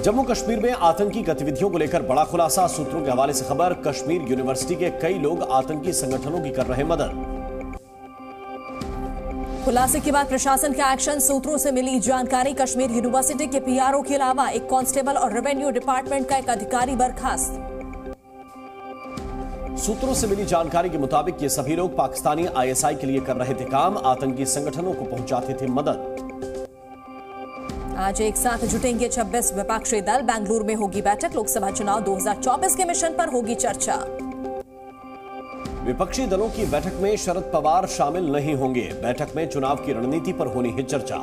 जम्मू कश्मीर में आतंकी गतिविधियों को लेकर बड़ा खुलासा। सूत्रों के हवाले से खबर, कश्मीर यूनिवर्सिटी के कई लोग आतंकी संगठनों की कर रहे मदद। खुलासे के बाद प्रशासन का एक्शन। सूत्रों से मिली जानकारी, कश्मीर यूनिवर्सिटी के पीआरओ के अलावा एक कांस्टेबल और रेवेन्यू डिपार्टमेंट का एक अधिकारी बर्खास्त। सूत्रों से मिली जानकारी के मुताबिक ये सभी लोग पाकिस्तानी आईएसआई के लिए कर रहे थे काम, आतंकी संगठनों को पहुंचाते थे मदद। आज एक साथ जुटेंगे 26 विपक्षी दल, बेंगलुरु में होगी बैठक। लोकसभा चुनाव 2024 के मिशन पर होगी चर्चा। विपक्षी दलों की बैठक में शरद पवार शामिल नहीं होंगे। बैठक में चुनाव की रणनीति पर होनी है चर्चा।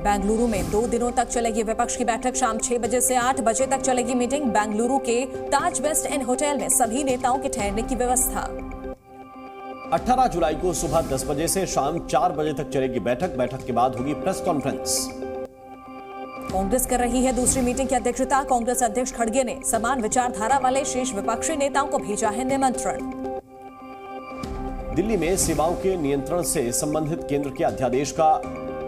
बेंगलुरु में 2 दिनों तक चलेगी विपक्ष की बैठक। शाम 6 बजे से 8 बजे तक चलेगी मीटिंग। बेंगलुरु के ताज वेस्ट एंड होटल में सभी नेताओं के ठहरने की व्यवस्था। 18 जुलाई को सुबह 10 बजे से शाम 4 बजे तक चलेगी बैठक। बैठक के बाद होगी प्रेस कॉन्फ्रेंस। कांग्रेस कर रही है दूसरी मीटिंग की अध्यक्षता। कांग्रेस अध्यक्ष खड़गे ने समान विचारधारा वाले शेष विपक्षी नेताओं को भेजा है निमंत्रण। दिल्ली में सेवाओं के नियंत्रण से संबंधित केंद्र के अध्यादेश का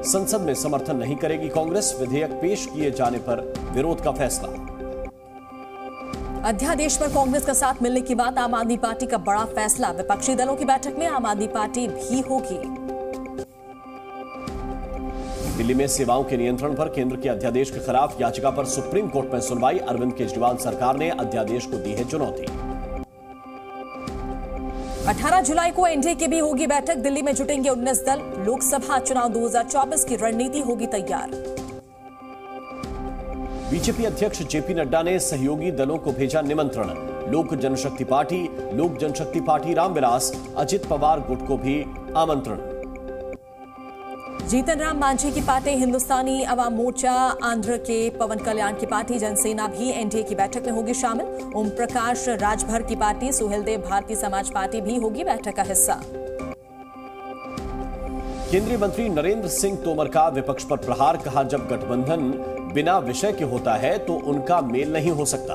संसद में समर्थन नहीं करेगी कांग्रेस। विधेयक पेश किए जाने पर विरोध का फैसला। अध्यादेश पर कांग्रेस का साथ मिलने के बाद आम आदमी पार्टी का बड़ा फैसला। विपक्षी दलों की बैठक में आम आदमी पार्टी भी होगी। दिल्ली में सेवाओं के नियंत्रण पर केंद्र के अध्यादेश के खिलाफ याचिका पर सुप्रीम कोर्ट में सुनवाई। अरविंद केजरीवाल सरकार ने अध्यादेश को दी है चुनौती। 18 जुलाई को एनडीए की भी होगी बैठक। दिल्ली में जुटेंगे 19 दल। लोकसभा चुनाव 2024 की रणनीति होगी तैयार। बीजेपी अध्यक्ष जेपी नड्डा ने सहयोगी दलों को भेजा निमंत्रण। लोक जनशक्ति पार्टी, रामविलास, अजित पवार गुट को भी आमंत्रण। जीतन राम मांझी की पार्टी, हिंदुस्तानी अवाम मोर्चा, आंध्र के पवन कल्याण की पार्टी, जनसेना भी एनडीए की बैठक में होगी शामिल। ओम प्रकाश राजभर की पार्टी, सुहेलदेव भारतीय समाज पार्टी भी होगी बैठक का हिस्सा। केंद्रीय मंत्री नरेंद्र सिंह तोमर का विपक्ष पर प्रहार, कहा जब गठबंधन बिना विषय के होता है तो उनका मेल नहीं हो सकता।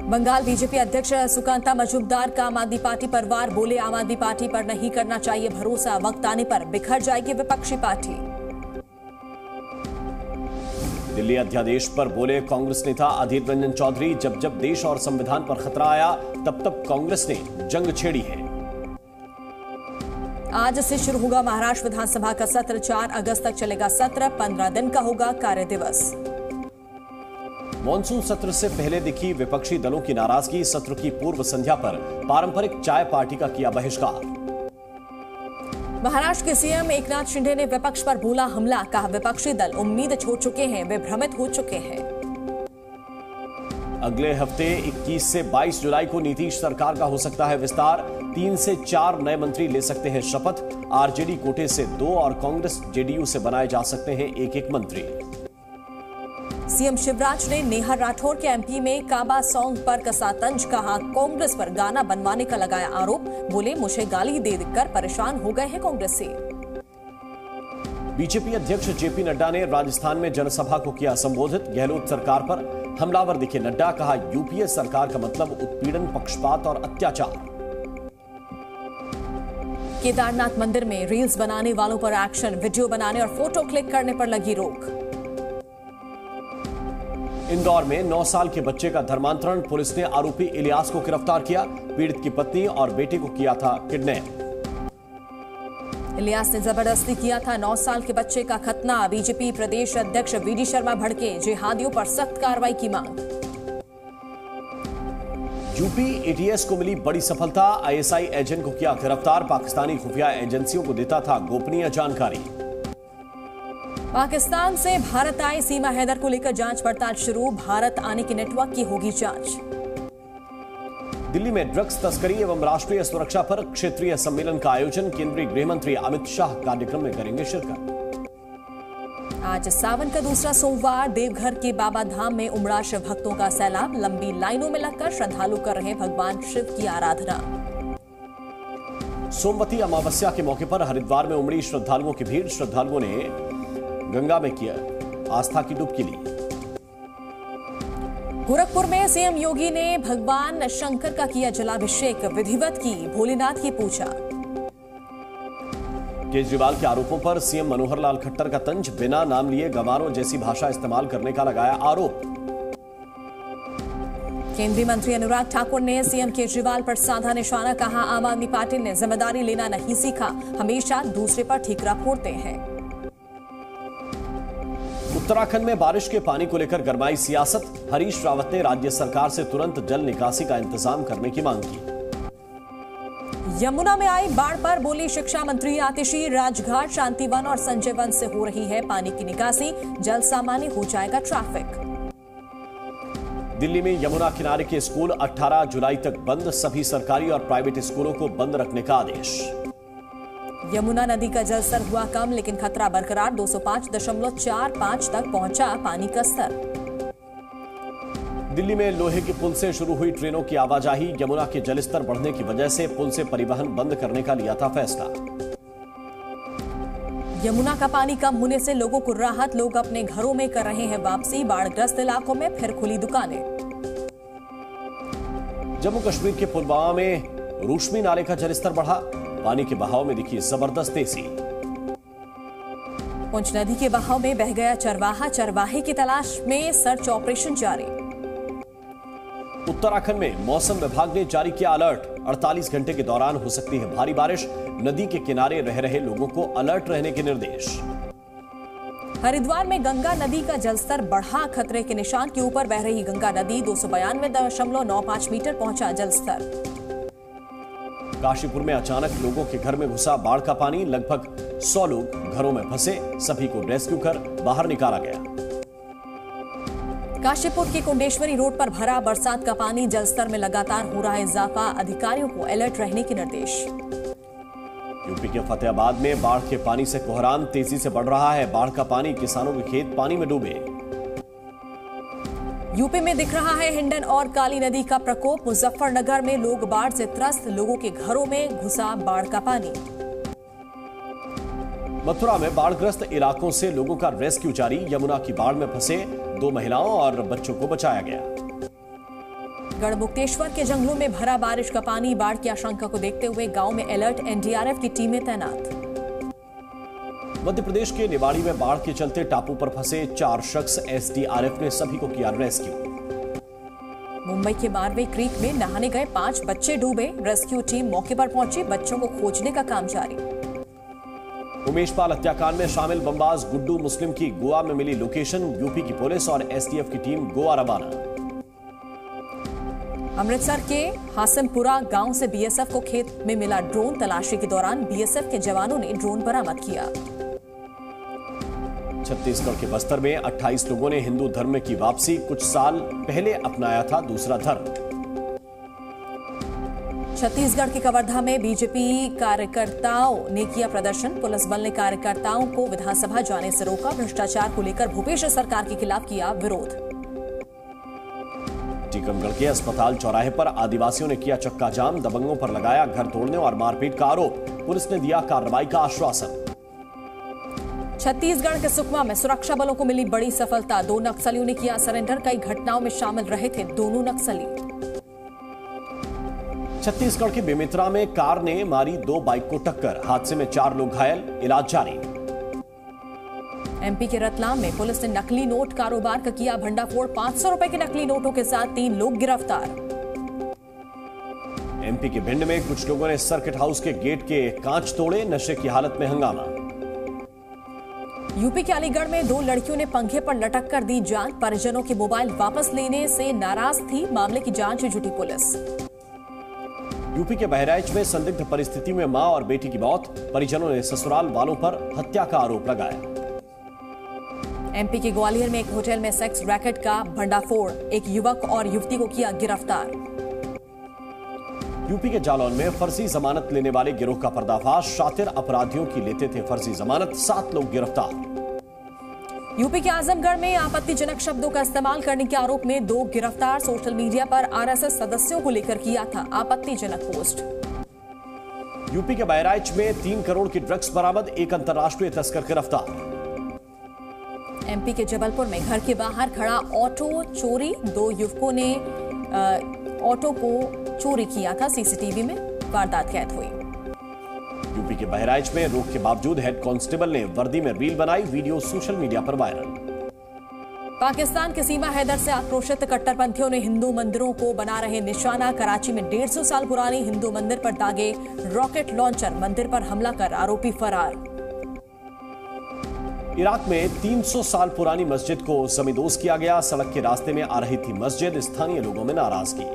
बंगाल बीजेपी अध्यक्ष सुकांता मजूमदार का आम आदमी पार्टी पर वार, बोले आम आदमी पार्टी पर नहीं करना चाहिए भरोसा, वक्त आने पर बिखर जाएगी विपक्षी पार्टी। दिल्ली अध्यादेश पर बोले कांग्रेस नेता अधीर रंजन चौधरी, जब जब देश और संविधान पर खतरा आया तब तब कांग्रेस ने जंग छेड़ी है। आज से शुरू होगा महाराष्ट्र विधानसभा का सत्र। 4 अगस्त तक चलेगा सत्र। 15 दिन का होगा कार्य दिवस। मॉनसून सत्र से पहले दिखी विपक्षी दलों की नाराजगी। सत्र की पूर्व संध्या पर पारंपरिक चाय पार्टी का किया बहिष्कार। महाराष्ट्र के सीएम एकनाथ शिंदे ने विपक्ष पर बोला हमला, कहा विपक्षी दल उम्मीद छोड़ चुके हैं, वे भ्रमित हो चुके हैं। अगले हफ्ते 21 से 22 जुलाई को नीतीश सरकार का हो सकता है विस्तार। 3 से 4 नए मंत्री ले सकते हैं शपथ। आरजेडी कोटे से 2 और कांग्रेस जेडीयू से बनाए जा सकते हैं एक मंत्री। सीएम शिवराज ने नेहा राठौर के एमपी में काबा सॉन्ग पर कसा तंज, कहा कांग्रेस पर गाना बनवाने का लगाया आरोप, बोले मुझे गाली देकर परेशान हो गए हैं कांग्रेसी। बीजेपी अध्यक्ष जेपी नड्डा ने राजस्थान में जनसभा को किया संबोधित। गहलोत सरकार पर हमलावर दिखे नड्डा, कहा यूपीए सरकार का मतलब उत्पीड़न, पक्षपात और अत्याचार। केदारनाथ मंदिर में रील्स बनाने वालों पर एक्शन, वीडियो बनाने और फोटो क्लिक करने पर लगी रोक। इंदौर में 9 साल के बच्चे का धर्मांतरण, पुलिस ने आरोपी इलियास को गिरफ्तार किया। पीड़ित की पत्नी और बेटे को किया था किडनैप। इलियास ने जबरदस्ती किया था 9 साल के बच्चे का खतना। बीजेपी प्रदेश अध्यक्ष वीडी शर्मा भड़के, जिहादियों पर सख्त कार्रवाई की मांग। यूपी एटीएस को मिली बड़ी सफलता, आईएसआई एजेंट को किया गिरफ्तार। पाकिस्तानी खुफिया एजेंसियों को देता था गोपनीय जानकारी। पाकिस्तान से भारत आए सीमा हैदर को लेकर जांच पड़ताल शुरू। भारत आने के नेटवर्क की होगी जांच। दिल्ली में ड्रग्स तस्करी एवं राष्ट्रीय सुरक्षा पर क्षेत्रीय सम्मेलन का आयोजन। केंद्रीय गृह मंत्री अमित शाह कार्यक्रम में करेंगे शिरकत। आज सावन का दूसरा सोमवार, देवघर के बाबा धाम में उमड़ा शिव भक्तों का सैलाब। लंबी लाइनों में लगकर श्रद्धालु कर रहे भगवान शिव की आराधना। सोमवती अमावस्या के मौके पर हरिद्वार में उमड़ी श्रद्धालुओं की भीड़। श्रद्धालुओं ने गंगा में किया आस्था की डुबकी ली। गोरखपुर में सीएम योगी ने भगवान शंकर का किया जलाभिषेक, विधिवत की भोलेनाथ की पूजा। केजरीवाल के आरोपों पर सीएम मनोहर लाल खट्टर का तंज, बिना नाम लिए गंवारों जैसी भाषा इस्तेमाल करने का लगाया आरोप। केंद्रीय मंत्री अनुराग ठाकुर ने सीएम केजरीवाल पर साधा निशाना, कहा आम आदमी पार्टी ने जिम्मेदारी लेना नहीं सीखा, हमेशा दूसरे पर ठीकरा फोड़ते हैं। उत्तराखंड में बारिश के पानी को लेकर गरमाई सियासत, हरीश रावत ने राज्य सरकार से तुरंत जल निकासी का इंतजाम करने की मांग की। यमुना में आई बाढ़ पर बोली शिक्षा मंत्री आतिशी, राजघाट, शांतिवन और संजय वन से हो रही है पानी की निकासी, जल्द सामान्य हो जाएगा ट्रैफिक। दिल्ली में यमुना किनारे के स्कूल 18 जुलाई तक बंद, सभी सरकारी और प्राइवेट स्कूलों को बंद रखने का आदेश। यमुना नदी का जलस्तर हुआ कम, लेकिन खतरा बरकरार, 205.45 तक पहुंचा पानी का स्तर। दिल्ली में लोहे के पुल से शुरू हुई ट्रेनों की आवाजाही, यमुना के जलस्तर बढ़ने की वजह से पुल से परिवहन बंद करने का लिया था फैसला। यमुना का पानी कम होने से लोगों को राहत, लोग अपने घरों में कर रहे हैं वापसी, बाढ़ग्रस्त इलाकों में फिर खुली दुकानें। जम्मू कश्मीर के पुलवामा में रूशमी नाले का जलस्तर बढ़ा, पानी के बहाव में दिखी जबरदस्त तेजी। पुंछ नदी के बहाव में बह गया चरवाहा, चरवाहे की तलाश में सर्च ऑपरेशन जारी। उत्तराखंड में मौसम विभाग ने जारी किया अलर्ट, 48 घंटे के दौरान हो सकती है भारी बारिश, नदी के किनारे रह रहे लोगों को अलर्ट रहने के निर्देश। हरिद्वार में गंगा नदी का जलस्तर बढ़ा, खतरे के निशान के ऊपर बह रही गंगा नदी, 292.95 मीटर पहुंचा जलस्तर। काशीपुर में अचानक लोगों के घर में घुसा बाढ़ का पानी, लगभग 100 लोग घरों में फंसे, सभी को रेस्क्यू कर बाहर निकाला गया। काशीपुर की कुंडेश्वरी रोड पर भरा बरसात का पानी, जलस्तर में लगातार हो रहा है इजाफा, अधिकारियों को अलर्ट रहने के निर्देश। यूपी के फतेहाबाद में बाढ़ के पानी से कोहराम तेजी से बढ़ रहा है, बाढ़ का पानी, किसानों के खेत पानी में डूबे। यूपी में दिख रहा है हिंडन और काली नदी का प्रकोप, मुजफ्फरनगर में लोग बाढ़ से त्रस्त, लोगों के घरों में घुसा बाढ़ का पानी। मथुरा में बाढ़ग्रस्त इलाकों से लोगों का रेस्क्यू जारी, यमुना की बाढ़ में फंसे 2 महिलाओं और बच्चों को बचाया गया। गढ़मुक्तेश्वर के जंगलों में भरा बारिश का पानी, बाढ़ की आशंका को देखते हुए गांव में अलर्ट, एनडीआरएफ की टीमें तैनात। मध्य प्रदेश के निवाड़ी में बाढ़ के चलते टापू पर फंसे 4 शख्स, एसडीआरएफ ने सभी को किया रेस्क्यू। मुंबई के मारवे क्रीक में नहाने गए 5 बच्चे डूबे, रेस्क्यू टीम मौके पर पहुंची, बच्चों को खोजने का काम जारी। उमेश पाल हत्याकांड में शामिल बमबाज गुड्डू मुस्लिम की गोवा में मिली लोकेशन, यूपी की पुलिस और एसटीएफ की टीम गोवा रवाना। अमृतसर के हासिमपुरा गांव से बीएसएफ को खेत में मिला ड्रोन, तलाशी के दौरान बीएसएफ के जवानों ने ड्रोन बरामद किया। छत्तीसगढ़ के बस्तर में 28 लोगों ने हिंदू धर्म की वापसी, कुछ साल पहले अपनाया था दूसरा धर्म। छत्तीसगढ़ के कवर्धा में बीजेपी कार्यकर्ताओं ने किया प्रदर्शन, पुलिस बल ने कार्यकर्ताओं को विधानसभा जाने से रोका, भ्रष्टाचार को लेकर भूपेश सरकार के खिलाफ किया विरोध। टीकमगढ़ के अस्पताल चौराहे पर आदिवासियों ने किया चक्का जाम, दबंगों पर लगाया घर तोड़ने और मारपीट का आरोप, पुलिस ने दिया कार्रवाई का आश्वासन। छत्तीसगढ़ के सुकमा में सुरक्षा बलों को मिली बड़ी सफलता, 2 नक्सलियों ने किया सरेंडर, कई घटनाओं में शामिल रहे थे दोनों नक्सली। छत्तीसगढ़ के बेमेतरा में कार ने मारी 2 बाइक को टक्कर, हादसे में 4 लोग घायल, इलाज जारी। एमपी के रतलाम में पुलिस ने नकली नोट कारोबार का किया भंडाफोड़, 500 रुपए के नकली नोटों के साथ 3 लोग गिरफ्तार। एमपी के भिंड में कुछ लोगों ने सर्किट हाउस के गेट के कांच तोड़े, नशे की हालत में हंगामा। यूपी के अलीगढ़ में 2 लड़कियों ने पंखे पर लटक कर दी जान, परिजनों के मोबाइल वापस लेने से नाराज थी, मामले की जांच में जुटी पुलिस। यूपी के बहराइच में संदिग्ध परिस्थिति में मां और बेटी की मौत, परिजनों ने ससुराल वालों पर हत्या का आरोप लगाया। एमपी के ग्वालियर में एक होटल में सेक्स रैकेट का भंडाफोड़, एक युवक और युवती को किया गिरफ्तार। यूपी के जालौन में फर्जी जमानत लेने वाले गिरोह का पर्दाफाश, शातिर अपराधियों की लेते थे फर्जी जमानत, 7 लोग गिरफ्तार। यूपी के आजमगढ़ में आपत्तिजनक शब्दों का इस्तेमाल करने के आरोप में 2 गिरफ्तार, सोशल मीडिया पर आरएसएस सदस्यों को लेकर किया था आपत्तिजनक पोस्ट। यूपी के बहराइच में 3 करोड़ की ड्रग्स बरामद, एक अंतर्राष्ट्रीय तस्कर गिरफ्तार। एमपी के जबलपुर में घर के बाहर खड़ा ऑटो चोरी, 2 युवकों ने ऑटो को चोरी किया था, सीसीटीवी में वारदात कैद हुई। यूपी यूपी के बहराइच में रोक के बावजूद हेड कांस्टेबल ने वर्दी में रील बनाई, वीडियो सोशल मीडिया पर वायरल। पाकिस्तान के सीमा हैदर से आक्रोशित कट्टरपंथियों ने हिंदू मंदिरों को बना रहे निशाना। कराची में 150 साल पुरानी हिंदू मंदिर पर दागे रॉकेट लॉन्चर, मंदिर पर हमला कर आरोपी फरार। इराक में 300 साल पुरानी मस्जिद को जमींदोज किया गया। सड़क के रास्ते में आ रही थी मस्जिद, स्थानीय लोगों में नाराजगी।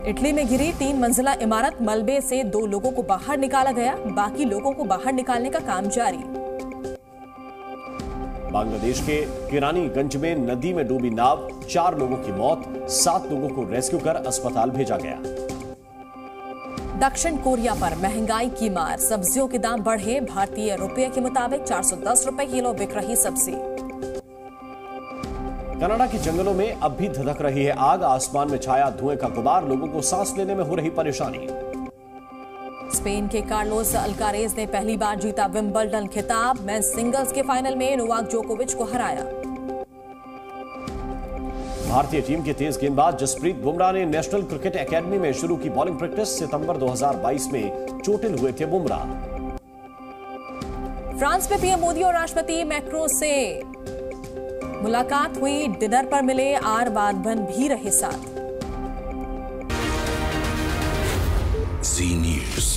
इटली में गिरी 3 मंजिला इमारत, मलबे से 2 लोगों को बाहर निकाला गया, बाकी लोगों को बाहर निकालने का काम जारी। बांग्लादेश के किरानीगंज में नदी में डूबी नाव, 4 लोगों की मौत, 7 लोगों को रेस्क्यू कर अस्पताल भेजा गया। दक्षिण कोरिया पर महंगाई की मार, सब्जियों के दाम बढ़े, भारतीय रुपये के मुताबिक 410 रुपए किलो बिक रही सब्जी। कनाडा के जंगलों में अब भी धधक रही है आग, आसमान में छाया धुएं का गुबार, लोगों को सांस लेने में हो रही परेशानी। स्पेन के कार्लोस अल्कारेज ने पहली बार जीता विंबलडन खिताब, मेंस सिंगल्स के फाइनल में नोवाक जोकोविच को हराया। भारतीय टीम के तेज गेंदबाज जसप्रीत बुमराह ने नेशनल क्रिकेट एकेडमी में शुरू की बॉलिंग प्रैक्टिस, सितंबर 2022 में चोटिल हुए थे बुमराह। फ्रांस में पीएम मोदी और राष्ट्रपति मैक्रो से मुलाकात हुई, डिनर पर मिले, आर बादबन भी रहे साथ। Z News।